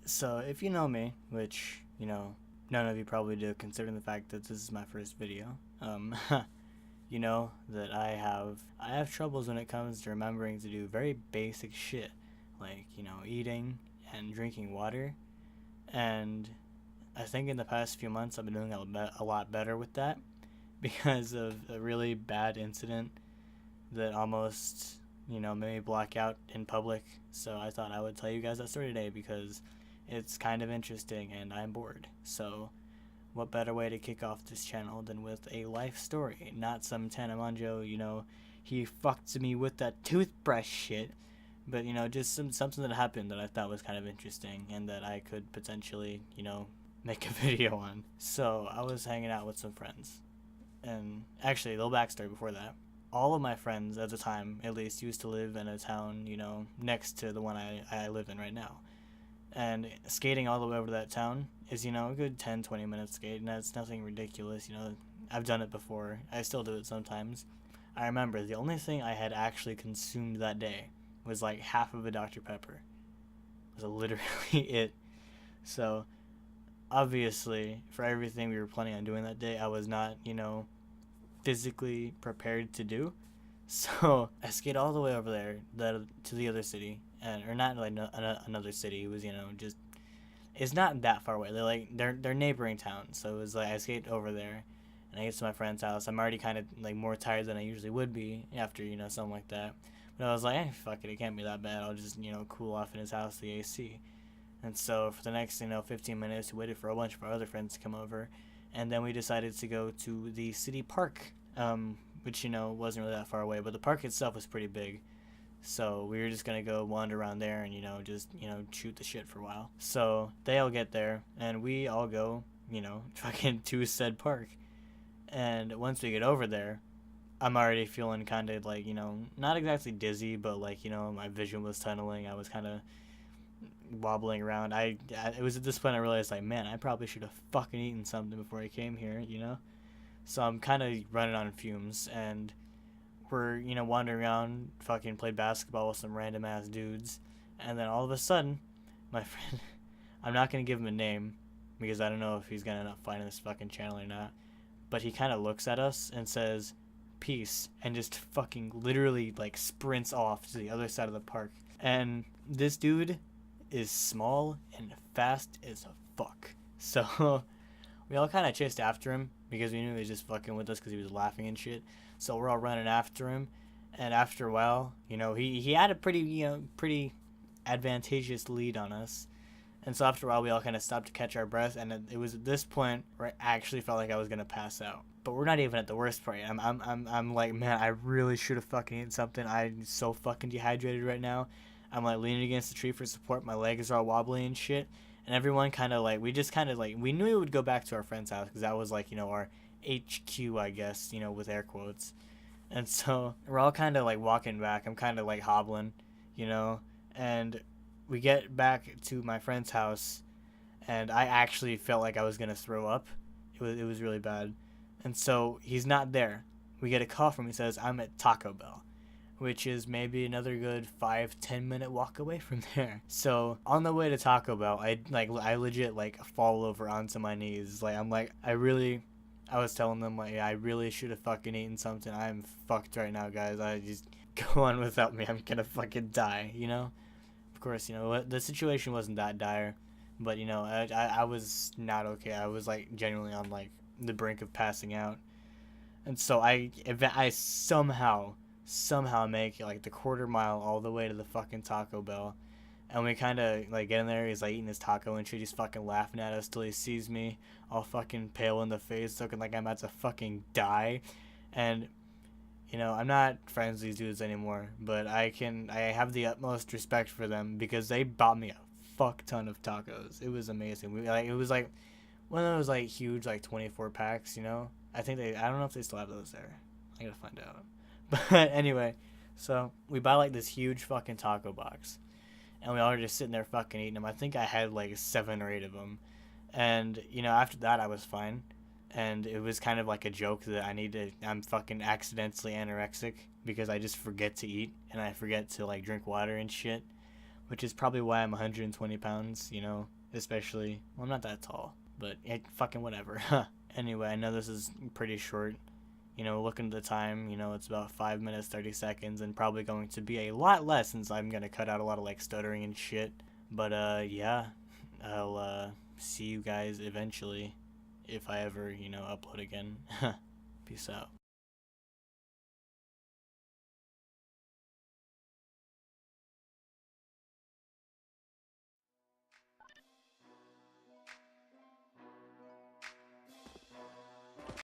So, if you know me, which, none of you probably do, considering the fact that this is my first video, you know that I have troubles when it comes to remembering to do very basic shit, like, eating and drinking water. And I think in the past few months I've been doing a lot better with that because of a really bad incident that almost, made me black out in public. So I thought I would tell you guys that story today because it's kind of interesting and I'm bored. So what better way to kick off this channel than with a life story, not some Tanamanjo, he fucked me with that toothbrush shit, but just something that happened that I thought was kind of interesting and that I could potentially, make a video on. So I was hanging out with some friends, and actually, a little backstory before that. All of my friends at the time, at least, used to live in a town, next to the one I live in right now. And skating all the way over to that town is, a good 10-20 minute skate, and that's nothing ridiculous. I've done it before. I still do it sometimes. I remember the only thing I had actually consumed that day was like half of a Dr. Pepper. It was literally it. So, obviously, for everything we were planning on doing that day, I was not, physically prepared to do. So I skate all the way over there to the other city, and or not like another city. It was just it's not that far away. They're neighboring towns. So it was like I skate over there, and I get to my friend's house. I'm already kind of like more tired than I usually would be after something like that. But I was like, hey, fuck it can't be that bad. I'll just cool off in his house, the AC. And so for the next 15 minutes, we waited for a bunch of our other friends to come over, and then we decided to go to the city park, which wasn't really that far away, but the park itself was pretty big. So we were just gonna go wander around there and just shoot the shit for a while. So they all get there and we all go fucking to said park. And once we get over there, I'm already feeling kind of like not exactly dizzy, but like my vision was tunneling. I was kind of wobbling around. It was at this point I realized, like, man, I probably should have fucking eaten something before I came here, So I'm kind of running on fumes, and we're wandering around, fucking played basketball with some random ass dudes, and then all of a sudden, my friend, I'm not gonna give him a name because I don't know if he's gonna end up finding this fucking channel or not, but he kind of looks at us and says, "Peace," and just fucking literally like sprints off to the other side of the park. And this dude is small and fast as fuck. So we all kind of chased after him because we knew he was just fucking with us because he was laughing and shit. So we're all running after him, and after a while, he had a pretty advantageous lead on us. And so after a while, we all kind of stopped to catch our breath, and it was at this point where I actually felt like I was gonna pass out. But we're not even at the worst part. I'm like, man, I really should have fucking eaten something. I'm so fucking dehydrated right now. I'm like leaning against the tree for support. My legs are all wobbly and shit. And everyone kind of like, we just kind of like, we knew we would go back to our friend's house because that was like, our HQ, I guess, with air quotes. And so we're all kind of like walking back. I'm kind of like hobbling, and we get back to my friend's house, and I actually felt like I was going to throw up. It was really bad. And so he's not there. We get a call from him. He says, I'm at Taco Bell, which is maybe another good 5-10 minute walk away from there. So on the way to Taco Bell, I legit like fall over onto my knees. Like I was telling them like I really should have fucking eaten something. I'm fucked right now, guys. I just go on without me. I'm gonna fucking die. Of course, the situation wasn't that dire, but I was not okay. I was like genuinely on like the brink of passing out, and so I somehow make like the quarter mile all the way to the fucking Taco Bell, and we kind of like get in there. He's like eating his taco and shit. He's fucking laughing at us till he sees me all fucking pale in the face, looking like I'm about to fucking die. And I'm not friends with these dudes anymore, but I have the utmost respect for them because they bought me a fuck ton of tacos. It was amazing. It was like one of those like huge like 24 packs. I don't know if they still have those there. I gotta find out. But anyway, so we buy like this huge fucking taco box, and we all are just sitting there fucking eating them. I think I had like 7 or 8 of them, and after that I was fine, and it was kind of like a joke that I'm fucking accidentally anorexic because I just forget to eat and I forget to like drink water and shit, which is probably why I'm 120 pounds, Especially, well, I'm not that tall, but fucking whatever. Anyway, I know this is pretty short. Looking at the time, it's about 5 minutes, 30 seconds, and probably going to be a lot less since I'm going to cut out a lot of, like, stuttering and shit. But, yeah, I'll, see you guys eventually if I ever, upload again. Peace out.